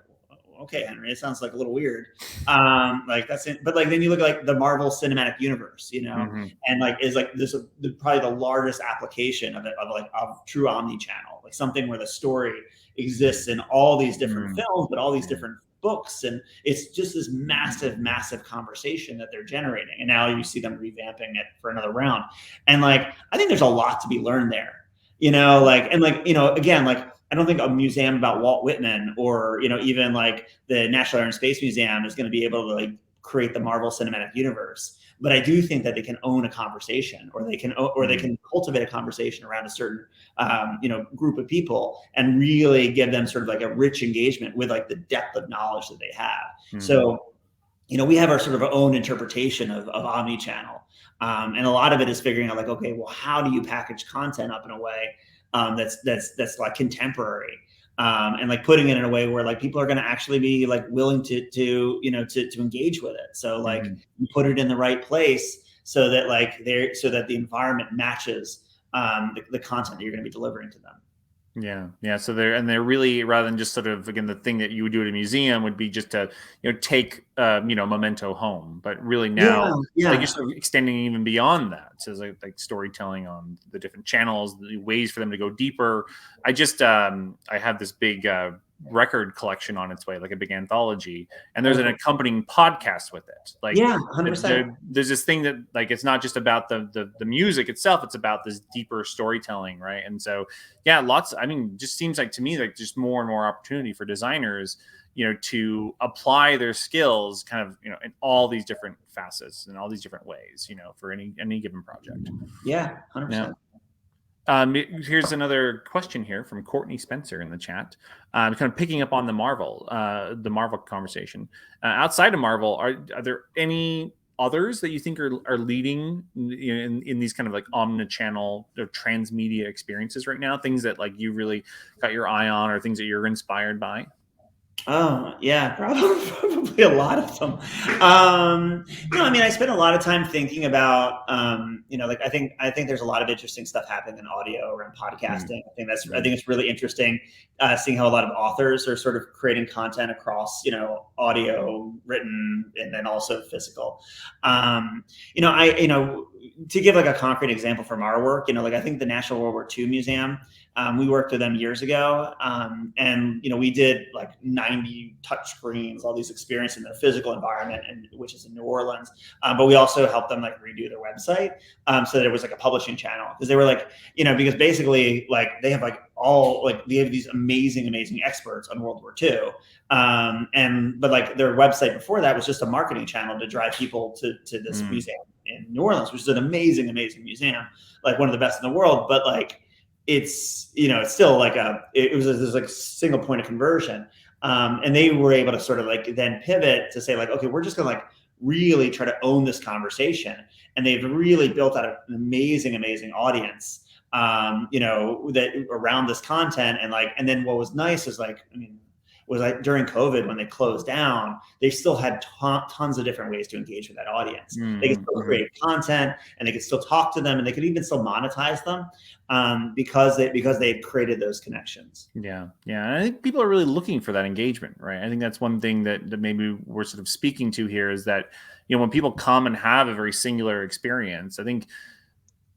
okay, Henry, it sounds like a little weird. Like that's it. But like then you look at like the Marvel Cinematic Universe, and like is like this probably the largest application of true omnichannel, like something where the story exists in all these different films, but all these different books, and it's just this massive conversation that they're generating, and now you see them revamping it for another round. And like I think there's a lot to be learned there, again, like I don't think a museum about Walt Whitman or even like the National Air and Space Museum is going to be able to like create the Marvel Cinematic Universe, but I do think that they can own a conversation, or they can cultivate a conversation around a certain group of people, and really give them sort of like a rich engagement with like the depth of knowledge that they have. So, we have our sort of own interpretation of Omnichannel. And a lot of it is figuring out like, okay, well, how do you package content up in a way that's like contemporary, and like putting it in a way where like people are going to actually be like willing to engage with it. So like you put it in the right place so that the environment matches the content that you're going to be delivering to them. Yeah. So they're really, rather than just sort of, again, the thing that you would do at a museum would be just to, take, memento home, but really now, like you're sort of extending even beyond that. So it's like storytelling on the different channels, the ways for them to go deeper. I have this big, record collection on its way, like a big anthology, and there's an accompanying podcast with it. Like 100%. There's this thing that like it's not just about the music itself, it's about this deeper storytelling, right? And so just seems like to me like just more and more opportunity for designers to apply their skills kind of in all these different facets and all these different ways for any given project. 100%. Here's another question here from Courtney Spencer in the chat, kind of picking up on the Marvel conversation. Outside of Marvel, are there any others that you think are leading in these kind of like omnichannel or transmedia experiences right now? Things that like you really got your eye on, or things that you're inspired by? Oh yeah, probably a lot of them. I spent a lot of time thinking about, I think there's a lot of interesting stuff happening in audio around podcasting. I think it's really interesting seeing how a lot of authors are sort of creating content across, audio, written, and then also physical. To give like a concrete example from our work, I think the National World War II Museum, we worked with them years ago, and we did like 90 touch screens, all these experiences in their physical environment, which is in New Orleans. But we also helped them like redo their website, so that it was like a publishing channel, because they were like, because basically like they have these amazing experts on World War II, but like their website before that was just a marketing channel to drive people to this museum in New Orleans, which is an amazing museum, like one of the best in the world. But like it's still like there's like a single point of conversion, and they were able to sort of like then pivot to say like, okay, we're just gonna like really try to own this conversation, and they've really built out an amazing audience, that around this content. And then what was nice is was like during COVID, when they closed down, they still had tons of different ways to engage with that audience. They could still create content, and they could still talk to them, and they could even still monetize them, because they had created those connections. Yeah. And I think people are really looking for that engagement, right? I think that's one thing that maybe we're sort of speaking to here, is that when people come and have a very singular experience, I think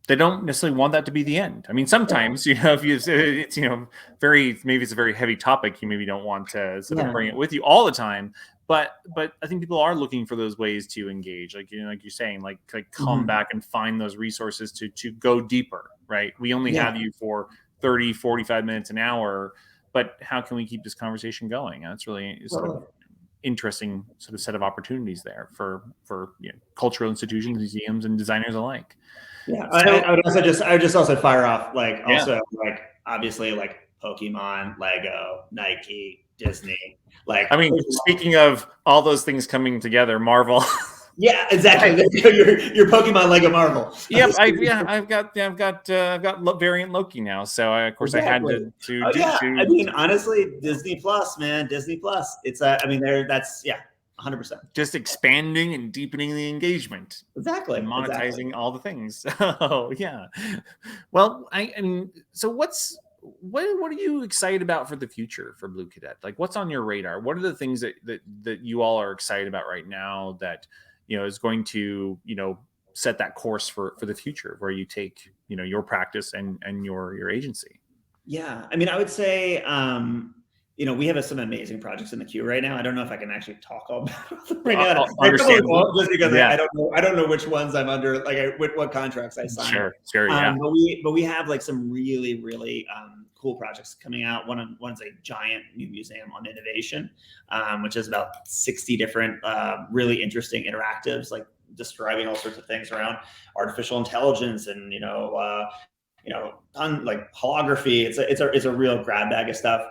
they don't necessarily want that to be the end. I mean, sometimes, if it's, maybe it's a very heavy topic, you maybe don't want to sort of bring it with you all the time. But I think people are looking for those ways to engage, like you're saying, like come back and find those resources to go deeper, right? We only have you for 30, 45 minutes, an hour, but how can we keep this conversation going? And it's really sort of interesting sort of set of opportunities there for cultural institutions, museums, and designers alike. Yeah, I would just also fire off obviously like Pokemon, Lego, Nike, Disney. Speaking of all those things coming together, Marvel. Yeah, exactly. your Pokemon, Lego, Marvel. Yep, I've got variant Loki now, so of course exactly. I had to. I mean, honestly, Disney Plus, man, Disney Plus. It's 100%. Just expanding and deepening the engagement. Exactly. And monetizing all the things. Oh, yeah. Well, so what are you excited about for the future for Bluecadet? Like, what's on your radar? What are the things that you all are excited about right now that, is going to, set that course for the future, where you take, your practice and your agency? Yeah. I mean, I would say, we have some amazing projects in the queue right now. I don't know if I can actually talk all about them right now. Just because I don't know which ones I'm under, what contracts I signed. Sure, yeah. But we have like some really, really cool projects coming out. One's a giant new museum on innovation, which is about 60 different really interesting interactives, like describing all sorts of things around artificial intelligence and like holography. It's a real grab bag of stuff.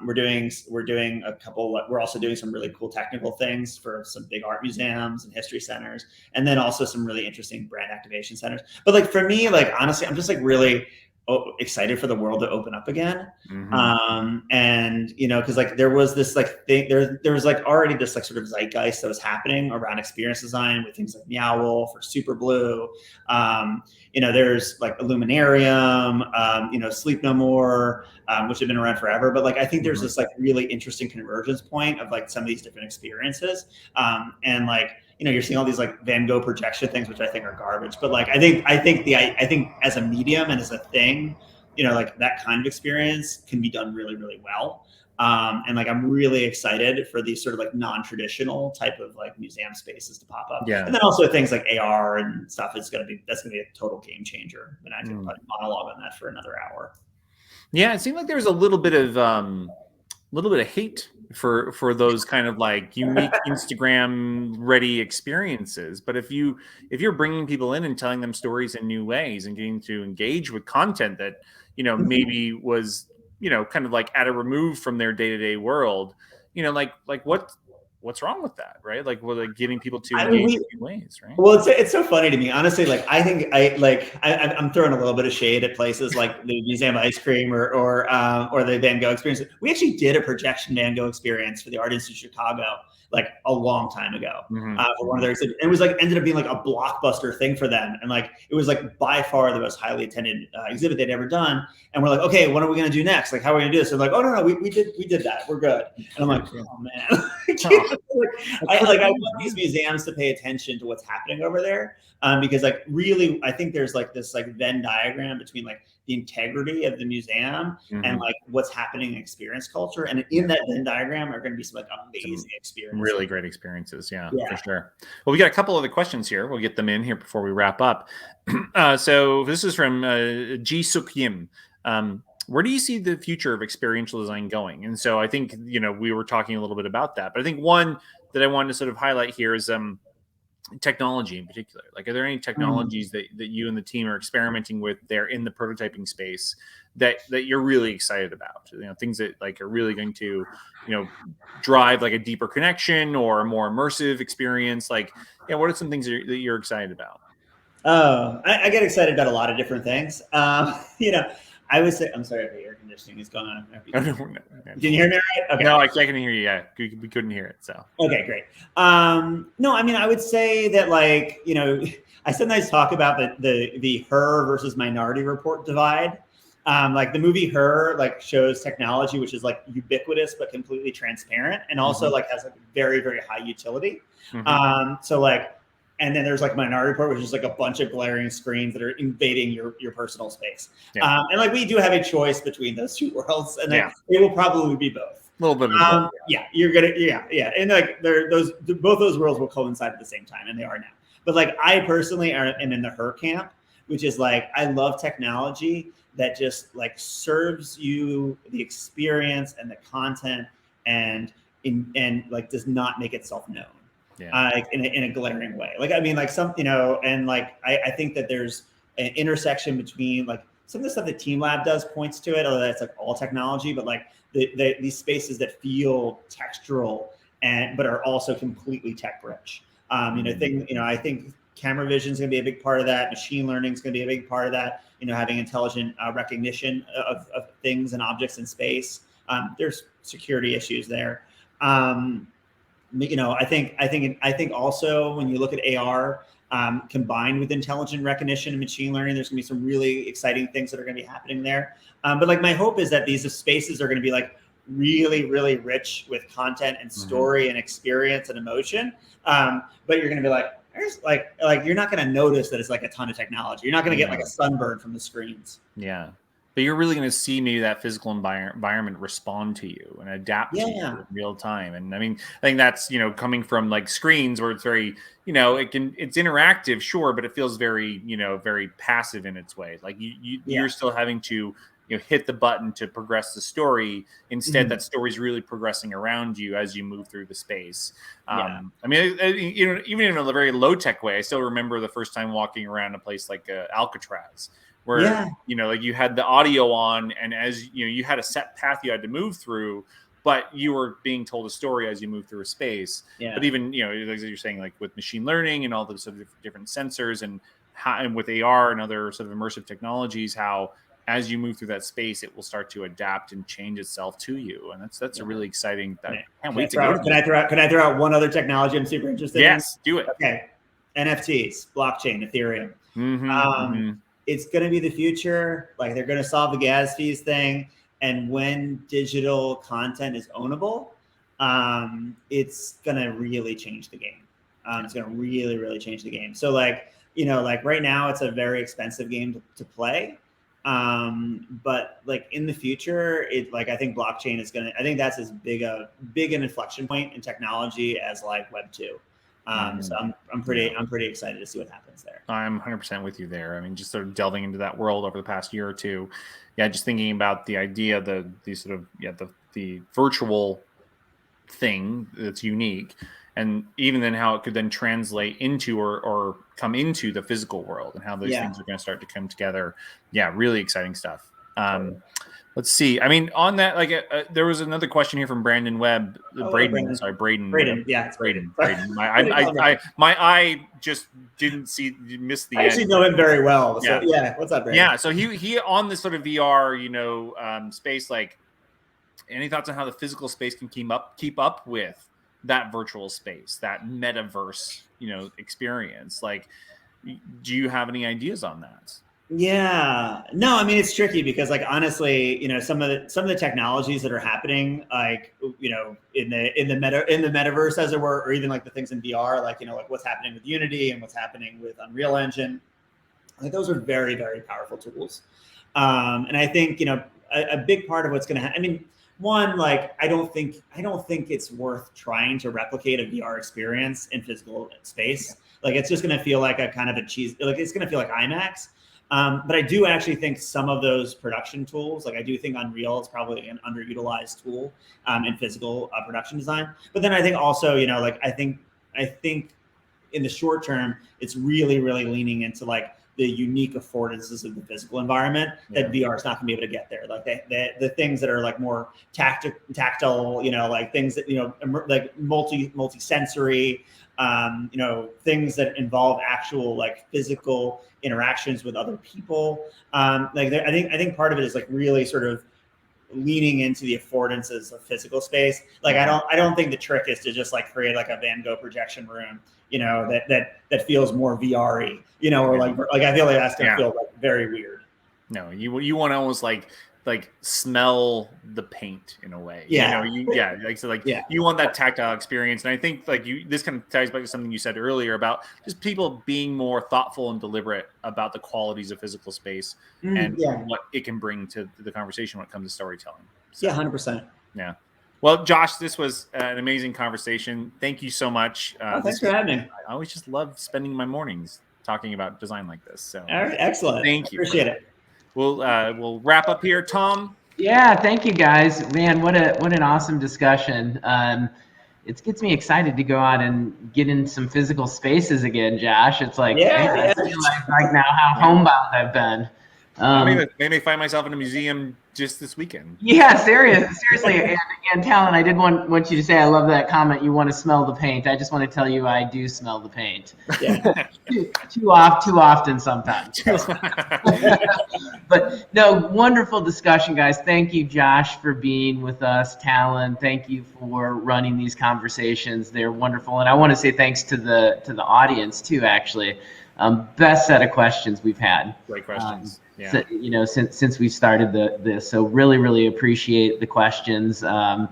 We're doing a couple. We're also doing some really cool technical things for some big art museums and history centers, and then also some really interesting brand activation centers. But like for me, like honestly, I'm just like really excited for the world to open up again. And because like there was this like thing, there was like already this like sort of zeitgeist that was happening around experience design with things like Meow Wolf or Super Blue. There's like Illuminarium, Sleep No More, which have been around forever. But like I think there's this like really interesting convergence point of like some of these different experiences. And like you're seeing all these like Van Gogh projection things, which I think are garbage. But like I think as a medium and as a thing, like that kind of experience can be done really, really well. And like I'm really excited for these sort of like non-traditional type of like museum spaces to pop up. Yeah. And then also things like AR and stuff that's gonna be a total game changer. And I can probably monologue on that for another hour. Yeah, it seemed like there was a little bit of hate for those kind of like unique Instagram ready experiences. But if you're bringing people in and telling them stories in new ways and getting to engage with content that maybe was kind of like at a remove from their day-to-day world, like what's wrong with that, right? Like we're like getting people to engage in new ways, right? Well, it's so funny to me, honestly. Like I think I'm throwing a little bit of shade at places like the Museum of Ice Cream or the Van Gogh experience. We actually did a projection Van Gogh experience for the Art Institute of Chicago like a long time ago. For one of their exhibits. It was like ended up being like a blockbuster thing for them, and like it was like by far the most highly attended exhibit they'd ever done. And we're like, okay, what are we gonna do next? Like, how are we gonna do this? They're like, oh no, we did that. We're good. And I'm like, oh man. I want these museums to pay attention to what's happening over there, because like really, I think there's like this like Venn diagram between like the integrity of the museum and like what's happening in experience culture, and in that Venn diagram are going to be some like amazing experiences, really great experiences. Yeah, for sure. Well, we got a couple other questions here. We'll get them in here before we wrap up. So this is from Ji Suk Yim. Where do you see the future of experiential design going? And so I think, we were talking a little bit about that, but I think one that I wanted to sort of highlight here is technology in particular. Like, are there any technologies that you and the team are experimenting with there in the prototyping space that you're really excited about? Things that like are really going to, drive like a deeper connection or a more immersive experience. Like, what are some things that you're excited about? Oh, I get excited about a lot of different things. I would say, I'm sorry if the air conditioning is going on. Can you hear me all right? Okay. No, I can hear you. Yeah, we couldn't hear it. So okay, great. No, I mean, I would say that like I sometimes talk about the Her versus Minority Report divide. Like the movie Her like shows technology which is like ubiquitous but completely transparent, and also like has like very, very high utility. So like. And then there's like Minority Report, which is like a bunch of glaring screens that are invading your personal space. And like we do have a choice between those two worlds, and it will probably be both. A little bit of both. Yeah, you're gonna and like both those worlds will coincide at the same time, and they are now. But like I personally am in the Her camp, which is like I love technology that just like serves you the experience and the content and like does not make itself known. In a glaring way. Like, I mean, like some, and like, I think that there's an intersection between like some of the stuff that Team Lab does points to it, although that's like all technology, but like these spaces that feel textural but are also completely tech rich. I think camera vision is going to be a big part of that. Machine learning is going to be a big part of that. Having intelligent recognition of things and objects in space. There's security issues there. I think also when you look at AR combined with intelligent recognition and machine learning, there's gonna be some really exciting things that are gonna be happening there. But like my hope is that these spaces are gonna be like really, really rich with content and story and experience and emotion. But you're gonna be like, there's like you're not gonna notice that it's like a ton of technology. You're not gonna get like a sunburn from the screens. Yeah. But you're really going to see maybe that physical environment respond to you and adapt to you in real time. And I mean, I think that's, coming from like screens where it's very, it's interactive, sure, but it feels very, very passive in its way. Like you're still having to hit the button to progress the story. Instead, that story is really progressing around you as you move through the space. I mean, even in a very low tech way, I still remember the first time walking around a place like Alcatraz, where like you had the audio on, and as you had a set path you had to move through, but you were being told a story as you move through a space. But even as you're saying, like with machine learning and all the sort of different sensors, and with AR and other sort of immersive technologies, how as you move through that space, it will start to adapt and change itself to you, and that's a really exciting. Can't wait to go. Can I throw out one other technology I'm super interested in? Yes, do it. Okay, NFTs, blockchain, Ethereum. It's going to be the future. Like, they're going to solve the gas fees thing. And when digital content is ownable, it's going to really change the game. It's going to really, really change the game. So like right now it's a very expensive game to play. But like in the future, I think blockchain is I think that's as big an inflection point in technology as like Web 2. So I'm pretty excited to see what happens there. I'm 100% with you there. I mean, just sort of delving into that world over the past year or two. Yeah, just thinking about the idea, the virtual thing that's unique, and even then how it could then translate into or come into the physical world, and how those things are going to start to come together. Yeah, really exciting stuff. Let's see. I mean, on that, there was another question here from Brandon Webb. Braden. Yeah, it's Braden. My eye just missed the end. I actually know him very well. So what's up, Braden? Yeah, so he on this sort of VR, space. Like, any thoughts on how the physical space can keep up with that virtual space, that metaverse, experience? Like, do you have any ideas on that? Yeah, no, I mean, it's tricky because, like, honestly, some of the technologies that are happening, like, in the metaverse, as it were, or even like the things in VR, like, like what's happening with Unity and what's happening with Unreal Engine, like, those are very, very powerful tools. And I think, a big part of what's going to happen, I mean, one, like, I don't think it's worth trying to replicate a VR experience in physical space. Like, it's just going to feel like a kind of a cheese, like, it's going to feel like IMAX. But I do actually think some of those production tools, like, I do think Unreal is probably an underutilized tool in physical production design. But then I think also, I think in the short term, it's really, really leaning into like the unique affordances of the physical environment that VR is not going to be able to get there. Like the things that are like more tactile, like things that, like multi-sensory, things that involve actual like physical interactions with other people. I think part of it is like really sort of leaning into the affordances of physical space. Like, I don't think the trick is to just like create like a Van Gogh projection room, that feels more VR-y, or like I feel like that's gonna feel like very weird. No, you want to almost like smell the paint in a way. You want that tactile experience. And I think this kind of ties back to something you said earlier about just people being more thoughtful and deliberate about the qualities of physical space and what it can bring to the conversation when it comes to storytelling. So, 100%. Yeah. Well, Josh, this was an amazing conversation. Thank you so much. Thanks for having me. I always just love spending my mornings talking about design like this. So, all right, excellent. Thank you. Appreciate it. We'll wrap up here, Tom. Yeah, thank you guys. Man, what an awesome discussion. It gets me excited to go out and get in some physical spaces again, Josh. It's like, I feel like now how homebound I've been. Maybe find myself in a museum just this weekend. Yeah, seriously. And Talon, I did want you to say I love that comment. You want to smell the paint. I just want to tell you I do smell the paint. Yeah. too often sometimes. But no, wonderful discussion, guys. Thank you, Josh, for being with us. Talon, thank you for running these conversations. They're wonderful, and I want to say thanks to the audience too. Actually, best set of questions we've had. Great questions. So, since we started this, so really appreciate the questions, and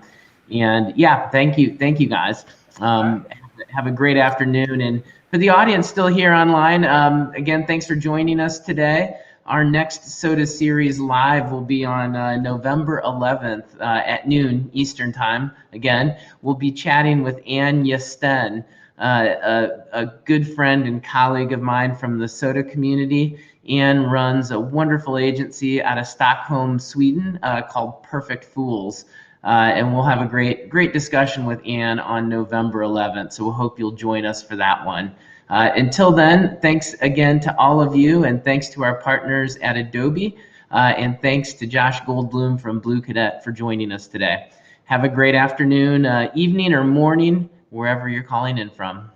thank you guys. Have a great afternoon, and for the audience still here online, again, thanks for joining us today. Our next SoDA series live will be on November 11th at noon Eastern time. Again, we'll be chatting with Ann Yasten, a good friend and colleague of mine from the SoDA community. Anne runs a wonderful agency out of Stockholm, Sweden, called Perfect Fools. And we'll have a great discussion with Anne on November 11th. So we'll hope you'll join us for that one. Until then, thanks again to all of you, and thanks to our partners at Adobe, and thanks to Josh Goldblum from Bluecadet for joining us today. Have a great afternoon, evening, or morning, wherever you're calling in from.